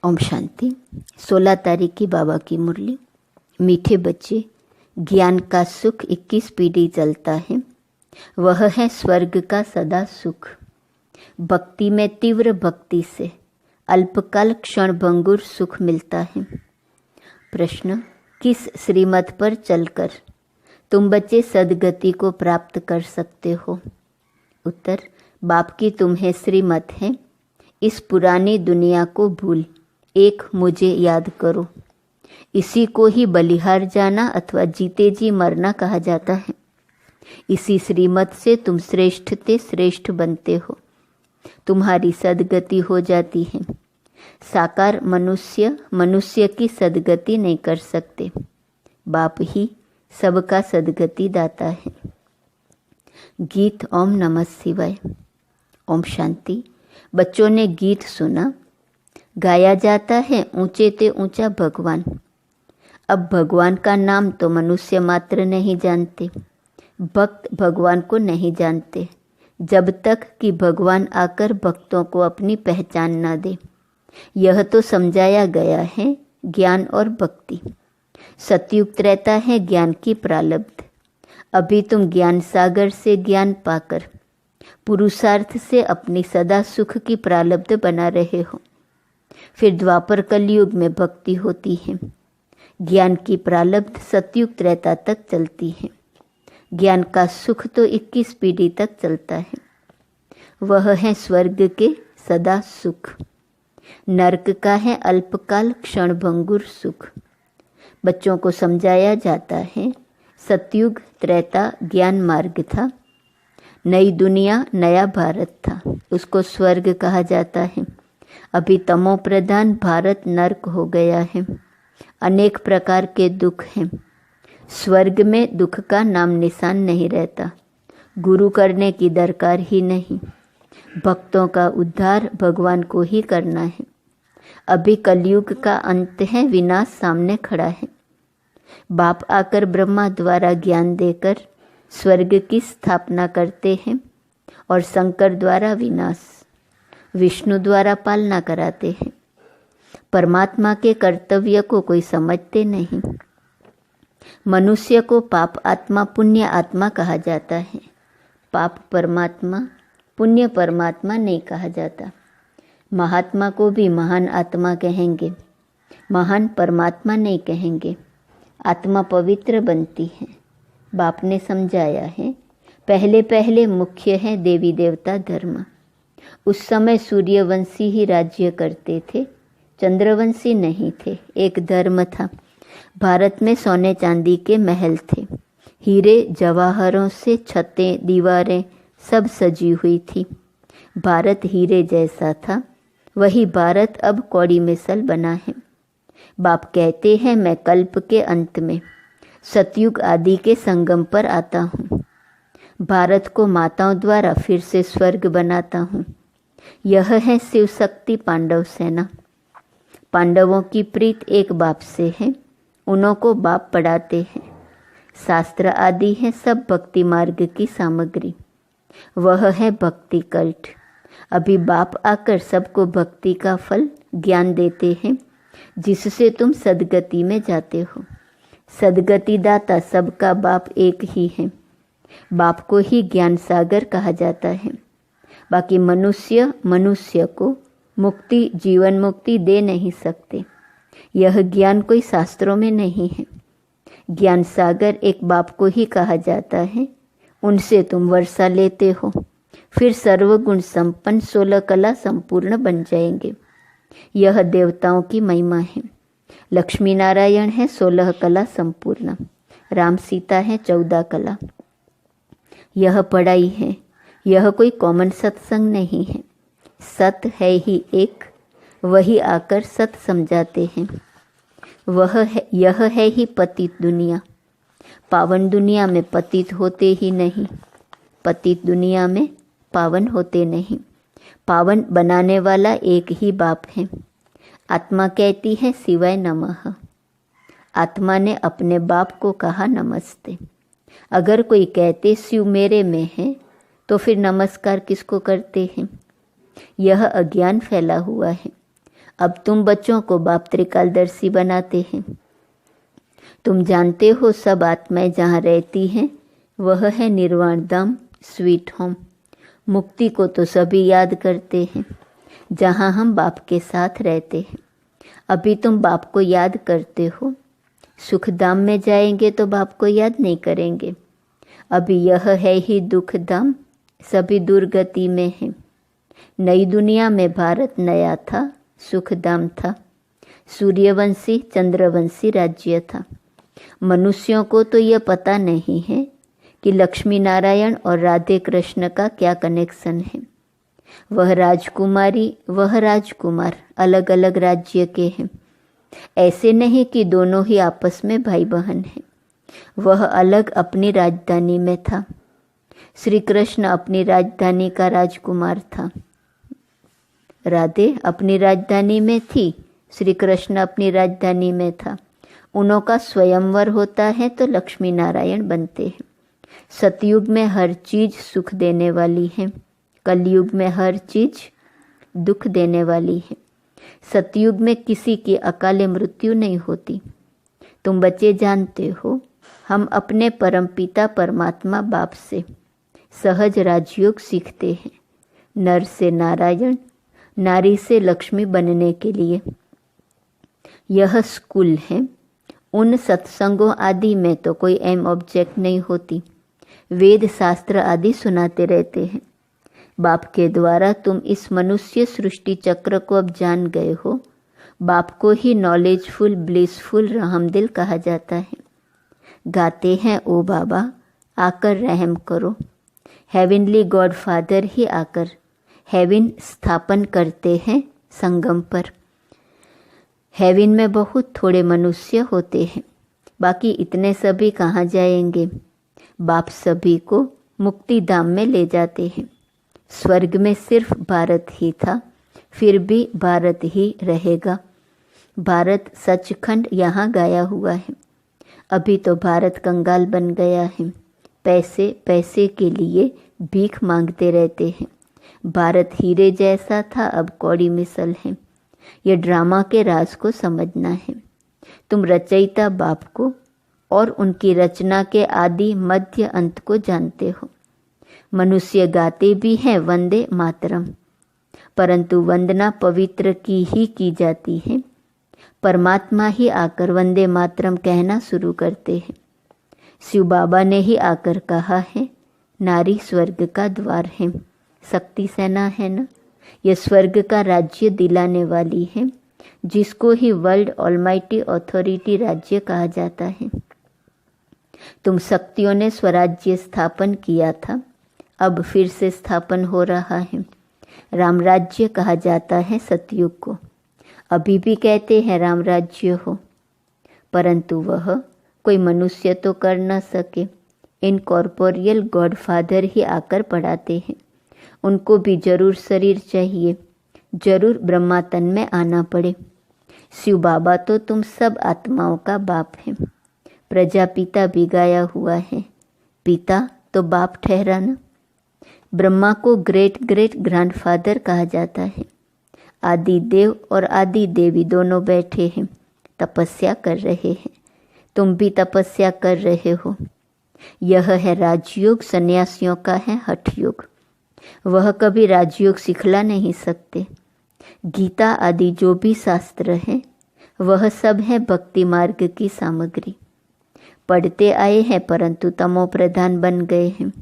ओम शांति। 16 तारीख की बाबा की मुरली। मीठे बच्चे, ज्ञान का सुख 21 पीढ़ी चलता है, वह है स्वर्ग का सदा सुख। भक्ति में तीव्र भक्ति से अल्पकाल क्षण भंगुर सुख मिलता है। प्रश्न, किस श्रीमत पर चलकर तुम बच्चे सदगति को प्राप्त कर सकते हो? उत्तर, बाप की तुम्हें श्रीमत है, इस पुरानी दुनिया को भूल एक मुझे याद करो। इसी को ही बलिहार जाना अथवा जीते जी मरना कहा जाता है। इसी श्रीमत से तुम श्रेष्ठ ते श्रेष्ठ बनते हो, तुम्हारी सदगति हो जाती है। साकार मनुष्य मनुष्य की सदगति नहीं कर सकते, बाप ही सबका सदगति दाता है। गीत ओम नमः शिवाय। ओम शांति। बच्चों ने गीत सुना, गाया जाता है ऊंचे ते ऊंचा भगवान। अब भगवान का नाम तो मनुष्य मात्र नहीं जानते, भक्त भगवान को नहीं जानते, जब तक कि भगवान आकर भक्तों को अपनी पहचान न दे। यह तो समझाया गया है ज्ञान और भक्ति। सतयुक्त रहता है ज्ञान की प्रारब्ध। अभी तुम ज्ञान सागर से ज्ञान पाकर पुरुषार्थ से अपनी सदा सुख की प्रारब्ध बना रहे हो। फिर द्वापर कलयुग में भक्ति होती है। ज्ञान की प्रारब्ध सतयुक्त रहता तक चलती है। ज्ञान का सुख तो 21 पीढ़ी तक चलता है, वह है स्वर्ग के सदा सुख। नरक का है अल्पकाल क्षण भंगुर सुख। बच्चों को समझाया जाता है सतयुग त्रेता ज्ञान मार्ग था, नई दुनिया नया भारत था, उसको स्वर्ग कहा जाता है। अभी तमो प्रधान भारत नरक हो गया है। अनेक प्रकार के दुख हैं। स्वर्ग में दुख का नाम निशान नहीं रहता। गुरु करने की दरकार ही नहीं। भक्तों का उद्धार भगवान को ही करना है। अभी कलयुग का अंत है, विनाश सामने खड़ा है। बाप आकर ब्रह्मा द्वारा ज्ञान देकर स्वर्ग की स्थापना करते हैं और शंकर द्वारा विनाश, विष्णु द्वारा पालना कराते हैं। परमात्मा के कर्तव्य को कोई समझते नहीं। मनुष्य को पाप आत्मा पुण्य आत्मा कहा जाता है। पाप परमात्मा पुण्य परमात्मा नहीं कहा जाता। महात्मा को भी महान आत्मा कहेंगे, महान परमात्मा नहीं कहेंगे। आत्मा पवित्र बनती है। बाप ने समझाया है, पहले पहले मुख्य है देवी देवता धर्म। उस समय सूर्यवंशी ही राज्य करते थे, चंद्रवंशी नहीं थे। एक धर्म था। भारत में सोने चांदी के महल थे, हीरे जवाहरों से छतें दीवारें सब सजी हुई थी। भारत हीरे जैसा था। वही भारत अब कौड़ी मिसल बना है। बाप कहते हैं, मैं कल्प के अंत में सतयुग आदि के संगम पर आता हूँ। भारत को माताओं द्वारा फिर से स्वर्ग बनाता हूँ। यह है शिव शक्ति पांडव सेना। पांडवों की प्रीत एक बाप से है, उन्हों को बाप पढ़ाते हैं। शास्त्र आदि है सब भक्ति मार्ग की सामग्री। वह है भक्ति कल्ट। अभी बाप आकर सबको भक्ति का फल ज्ञान देते हैं, जिससे तुम सदगति में जाते हो। सदगति दाता सबका बाप एक ही है। बाप को ही ज्ञान सागर कहा जाता है। बाकी मनुष्य को मुक्ति जीवन मुक्ति दे नहीं सकते। यह ज्ञान कोई शास्त्रों में नहीं है। ज्ञान सागर एक बाप को ही कहा जाता है। उनसे तुम वर्षा लेते हो, फिर सर्वगुण संपन्न 16 कला संपूर्ण बन जाएंगे। यह देवताओं की महिमा है। लक्ष्मी नारायण है 16 कला संपूर्ण, राम सीता है 14 कला। यह पढ़ाई है, यह कोई कॉमन सत्संग नहीं है। सत है ही एक, वही आकर सत समझाते हैं। यह है ही पतित दुनिया। पावन दुनिया में पतित होते ही नहीं, पतित दुनिया में पावन होते नहीं। पावन बनाने वाला एक ही बाप है। आत्मा कहती है शिवाय नमः। आत्मा ने अपने बाप को कहा नमस्ते। अगर कोई कहते शिव मेरे में है, तो फिर नमस्कार किसको करते हैं? यह अज्ञान फैला हुआ है। अब तुम बच्चों को बाप त्रिकालदर्शी बनाते हैं। तुम जानते हो सब आत्माएं जहाँ रहती हैं वह है निर्वाण धाम, स्वीट होम। मुक्ति को तो सभी याद करते हैं जहाँ हम बाप के साथ रहते हैं। अभी तुम बाप को याद करते हो, सुखधाम में जाएंगे तो बाप को याद नहीं करेंगे। अभी यह है ही दुख धाम, सभी दुर्गति में है। नई दुनिया में भारत नया था, सुखधाम था, सूर्यवंशी चंद्रवंशी राज्य था। मनुष्यों को तो यह पता नहीं है कि लक्ष्मी नारायण और राधे कृष्ण का क्या कनेक्शन है। वह राजकुमारी, वह राजकुमार अलग अलग राज्य के हैं। ऐसे नहीं कि दोनों ही आपस में भाई बहन हैं। वह अलग अपनी राजधानी में था। श्री कृष्ण अपनी राजधानी का राजकुमार था, राधे अपनी राजधानी में थी, श्री कृष्ण अपनी राजधानी में था। उनों का स्वयंवर होता है तो लक्ष्मी नारायण बनते हैं। सतयुग में हर चीज सुख देने वाली है, कलयुग में हर चीज दुख देने वाली है। सतयुग में किसी की अकाले मृत्यु नहीं होती। तुम बच्चे जानते हो, हम अपने परमपिता परमात्मा बाप से सहज राजयोग सीखते हैं, नर से नारायण, नारी से लक्ष्मी बनने के लिए। यह स्कूल है। उन सत्संगों आदि में तो कोई एम ऑब्जेक्ट नहीं होती। वेद शास्त्र आदि सुनाते रहते हैं। बाप के द्वारा तुम इस मनुष्य सृष्टि चक्र को अब जान गए हो। बाप को ही नॉलेजफुल, ब्लिसफुल, रहमदिल कहा जाता है। गाते हैं ओ बाबा आकर रहम करो। हेवनली गॉड फादर ही आकर हेवन स्थापन करते हैं संगम पर। हेवन में बहुत थोड़े मनुष्य होते हैं, बाकी इतने सभी कहाँ जाएंगे। बाप सभी को मुक्ति धाम में ले जाते हैं। स्वर्ग में सिर्फ भारत ही था, फिर भी भारत ही रहेगा। भारत सचखंड यहाँ गाया हुआ है। अभी तो भारत कंगाल बन गया है, पैसे पैसे के लिए भीख मांगते रहते हैं। भारत हीरे जैसा था, अब कौड़ी मिसल है। यह ड्रामा के राज को समझना है। तुम रचयिता बाप को और उनकी रचना के आदि मध्य अंत को जानते हो। मनुष्य गाते भी हैं वंदे मातरम, परंतु वंदना पवित्र की ही की जाती है। परमात्मा ही आकर वंदे मातरम कहना शुरू करते हैं। शिव बाबा ने ही आकर कहा है, नारी स्वर्ग का द्वार है। शक्ति सेना है ना, यह स्वर्ग का राज्य दिलाने वाली है, जिसको ही वर्ल्ड ऑलमाइटी अथॉरिटी राज्य कहा जाता है। तुम शक्तियों ने स्वराज्य स्थापन किया था, अब फिर से स्थापन हो रहा है। राम राज्य कहा जाता है सतयुग को। अभी भी कहते हैं राम राज्य हो, परंतु वह कोई मनुष्य तो कर न सके। इनकॉर्पोरियल गॉड फादर ही आकर पढ़ाते हैं। उनको भी जरूर शरीर चाहिए, जरूर ब्रह्मा तन में आना पड़े। शिव बाबा तो तुम सब आत्माओं का बाप है। प्रजापिता भी गाया हुआ है, पिता तो बाप ठहरा न। ब्रह्मा को ग्रेट ग्रेट ग्रैंडफादर कहा जाता है। आदि देव और आदि देवी दोनों बैठे हैं, तपस्या कर रहे हैं। तुम भी तपस्या कर रहे हो। यह है राजयोग, सन्यासियों का है हठ योग। वह कभी राजयोग सिखला नहीं सकते। गीता आदि जो भी शास्त्र है वह सब है भक्ति मार्ग की सामग्री। पढ़ते आए हैं परंतु तमो प्रधान बन गए हैं।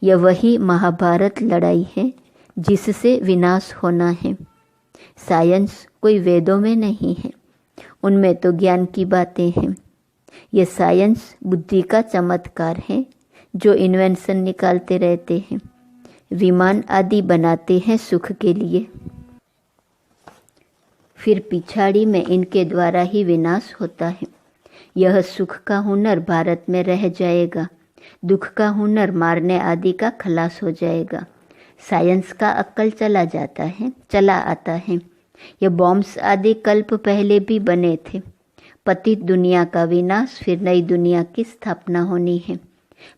यह वही महाभारत लड़ाई है जिससे विनाश होना है। साइंस कोई वेदों में नहीं है, उनमें तो ज्ञान की बातें हैं। यह साइंस बुद्धि का चमत्कार है जो इन्वेंशन निकालते रहते हैं। विमान आदि बनाते हैं सुख के लिए, फिर पिछाड़ी में इनके द्वारा ही विनाश होता है। यह सुख का हुनर भारत में रह जाएगा, दुख का हुनर मारने आदि का खलास हो जाएगा। साइंस का अक्ल चला आता है। यह बॉम्ब्स आदि कल्प पहले भी बने थे। पतित दुनिया का विनाश, फिर नई दुनिया की स्थापना होनी है।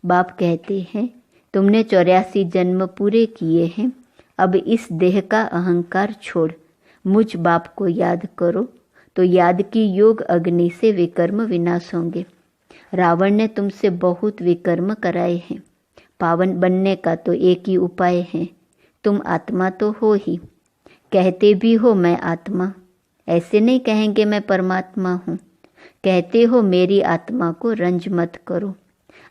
बाप कहते हैं, तुमने 84 जन्म पूरे किए हैं, अब इस देह का अहंकार छोड़, मुझ बाप को याद करो तो याद की योग अग्नि से विकर्म विनाश होंगे। रावण ने तुमसे बहुत विकर्म कराए हैं। पावन बनने का तो एक ही उपाय है, तुम आत्मा तो हो ही। कहते भी हो मैं आत्मा, ऐसे नहीं कहेंगे मैं परमात्मा हूँ। कहते हो मेरी आत्मा को रंज मत करो।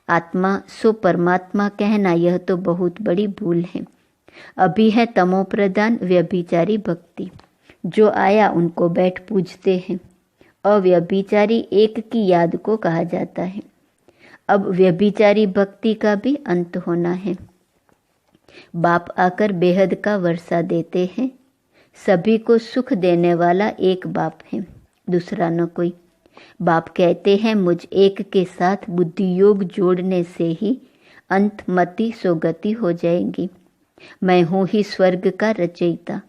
आत्मा सो परमात्मा कहना यह तो बहुत बड़ी भूल है। अभी है तमो प्रधान व्यभिचारी भक्ति, जो आया उनको बैठ पूजते हैं। अव्यभिचारी एक की याद को कहा जाता है। अब व्यभिचारी भक्ति का भी अंत होना है। बाप आकर बेहद का वर्षा देते हैं। सभी को सुख देने वाला एक बाप है, दूसरा न कोई। बाप कहते हैं मुझ एक के साथ बुद्धि योग जोड़ने से ही अंत मति सोगति हो जाएगी। मैं हूँ ही स्वर्ग का रचयिता।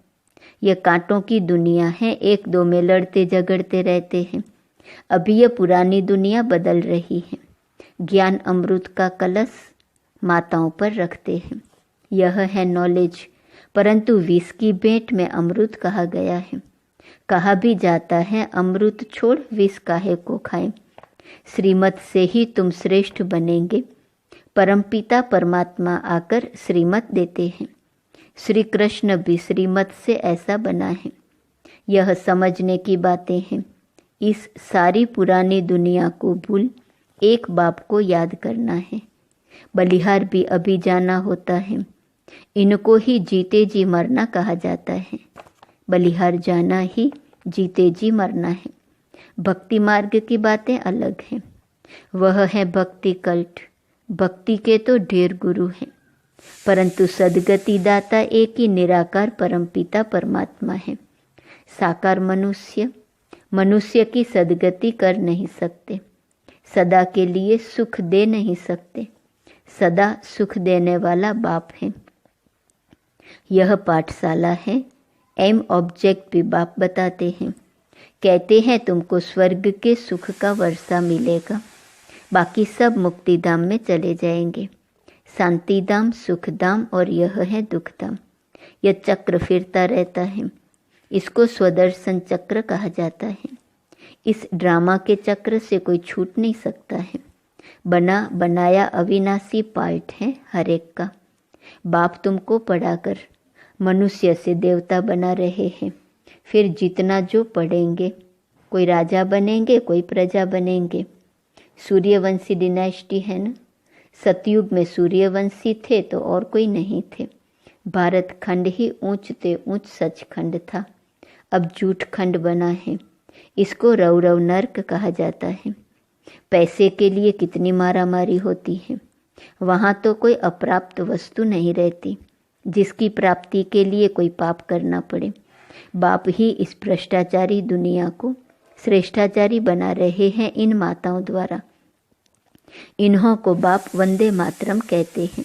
यह कांटों की दुनिया है, एक दो में लड़ते झगड़ते रहते हैं। अभी यह पुरानी दुनिया बदल रही है। ज्ञान अमृत का कलश माताओं पर रखते हैं, यह है नॉलेज। परंतु विष की भेंट में अमृत कहा गया है। कहा भी जाता है अमृत छोड़ विष काहे को खाएं। श्रीमत से ही तुम श्रेष्ठ बनेंगे। परमपिता परमात्मा आकर श्रीमत देते हैं। श्री कृष्ण भी श्रीमत से ऐसा बना है। यह समझने की बातें हैं। इस सारी पुरानी दुनिया को भूल एक बाप को याद करना है। बलिहार भी अभी जाना होता है। इनको ही जीते जी मरना कहा जाता है। बलिहार जाना ही जीते जी मरना है। भक्ति मार्ग की बातें अलग हैं। वह है भक्ति कल्ट। भक्ति के तो ढेर गुरु हैं, परंतु सदगति दाता एक ही निराकार परमपिता परमात्मा है। साकार मनुष्य की सदगति कर नहीं सकते, सदा के लिए सुख दे नहीं सकते। सदा सुख देने वाला बाप है। यह पाठशाला है। एम ऑब्जेक्ट भी बाप बताते हैं। कहते हैं तुमको स्वर्ग के सुख का वर्षा मिलेगा, बाकी सब मुक्ति धाम में चले जाएंगे। शांति धाम, सुख धाम और यह है दुख धाम। यह चक्र फिरता रहता है। इसको स्वदर्शन चक्र कहा जाता है। इस ड्रामा के चक्र से कोई छूट नहीं सकता है। बना बनाया अविनाशी पार्ट है हर एक का। बाप तुमको पढ़ाकर मनुष्य से देवता बना रहे हैं। फिर जितना जो पढ़ेंगे, कोई राजा बनेंगे, कोई प्रजा बनेंगे। सूर्यवंशी डिनाइस्टी है ना। सतयुग में सूर्यवंशी थे तो और कोई नहीं थे। भारत खंड ही ऊंचते ऊंच सचखंड था। अब झूठ खंड बना है। इसको रौरव नर्क कहा जाता है। पैसे के लिए कितनी मारामारी होती है। वहाँ तो कोई अप्राप्त वस्तु नहीं रहती जिसकी प्राप्ति के लिए कोई पाप करना पड़े। बाप ही इस भ्रष्टाचारी दुनिया को श्रेष्ठाचारी बना रहे हैं इन माताओं द्वारा। इन्हों को बाप वंदे मातरम कहते हैं।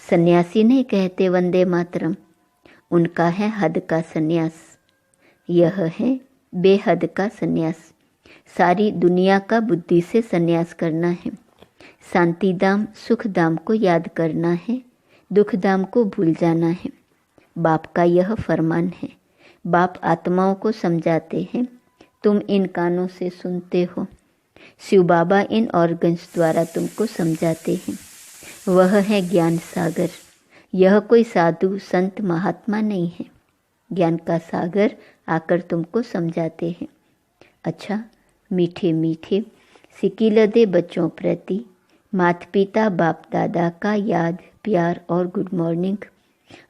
सन्यासी नहीं कहते वंदे मातरम, उनका है हद का सन्यास। यह है बेहद का सन्यास। सारी दुनिया का बुद्धि से सन्यास करना है। शांति धाम सुख धाम को याद करना है, दुख धाम को भूल जाना है। बाप का यह फरमान है। बाप आत्माओं को समझाते हैं। तुम इन कानों से सुनते हो। शिव बाबा इन ऑर्गन्स द्वारा तुमको समझाते हैं। वह है ज्ञान सागर। यह कोई साधु संत महात्मा नहीं है। ज्ञान का सागर आकर तुमको समझाते हैं। अच्छा, मीठे मीठे सिकिलदे बच्चों प्रति माता पिता बाप दादा का याद प्यार और गुड मॉर्निंग।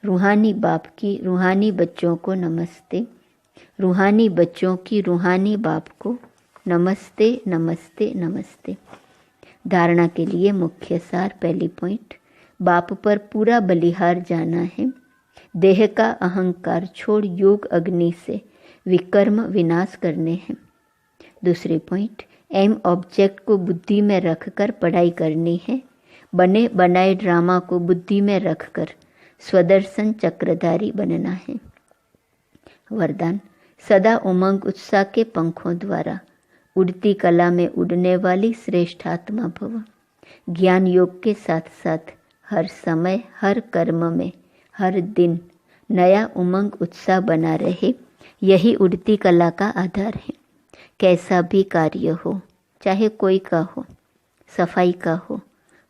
रूहानी बाप की रूहानी बच्चों को नमस्ते। रूहानी बच्चों की रूहानी बाप को नमस्ते नमस्ते नमस्ते। धारणा के लिए मुख्य सार। पहली पॉइंट, बाप पर पूरा बलिहार जाना है। देह का अहंकार छोड़ योग अग्नि से विकर्म विनाश करने हैं। दूसरी पॉइंट, एम ऑब्जेक्ट को बुद्धि में रखकर पढ़ाई करनी है। बने बनाए ड्रामा को बुद्धि में रखकर स्वदर्शन चक्रधारी बनना है। वरदान, सदा उमंग उत्साह के पंखों द्वारा उड़ती कला में उड़ने वाली श्रेष्ठ आत्मा भव। ज्ञान योग के साथ साथ हर समय हर कर्म में हर दिन नया उमंग उत्साह बना रहे। यही उड़ती कला का आधार है। कैसा भी कार्य हो, चाहे कोई का हो, सफाई का हो,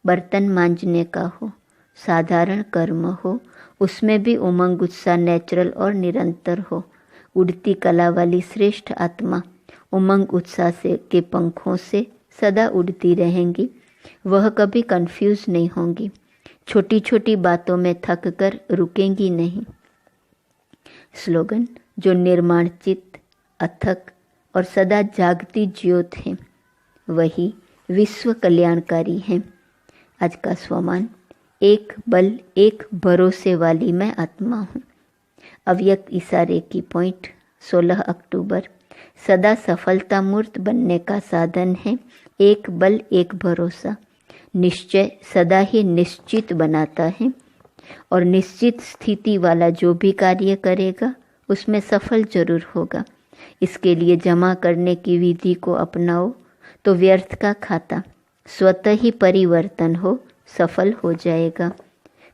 बर्तन मांजने का हो, साधारण कर्म हो, उसमें भी उमंग उत्साह नेचुरल और निरंतर हो। उड़ती कला वाली श्रेष्ठ आत्मा उमंग उत्साह से के पंखों से सदा उड़ती रहेंगी। वह कभी कंफ्यूज नहीं होंगी, छोटी छोटी बातों में थक कर रुकेंगी नहीं। स्लोगन, जो निर्माण चित्त, अथक और सदा जागती ज्योत है, वही विश्व कल्याणकारी है। आज का स्वमान, एक बल एक भरोसे वाली मैं आत्मा हूँ। अव्यक्त इशारे की पॉइंट 16 अक्टूबर। सदा सफलता मूर्त बनने का साधन है एक बल एक भरोसा। निश्चय सदा ही निश्चित बनाता है और निश्चित स्थिति वाला जो भी कार्य करेगा उसमें सफल जरूर होगा। इसके लिए जमा करने की विधि को अपनाओ तो व्यर्थ का खाता स्वतः ही परिवर्तन हो सफल हो जाएगा।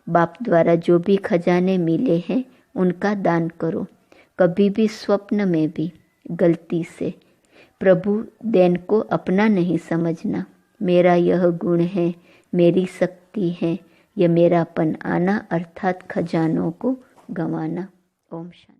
बाप द्वारा जो भी खजाने मिले हैं उनका दान करो। कभी भी स्वप्न में भी गलती से प्रभु देन को अपना नहीं समझना। मेरा यह गुण है, मेरी शक्ति है, यह मेरापन आना, अर्थात खजानों को गंवाना। ओम शांति।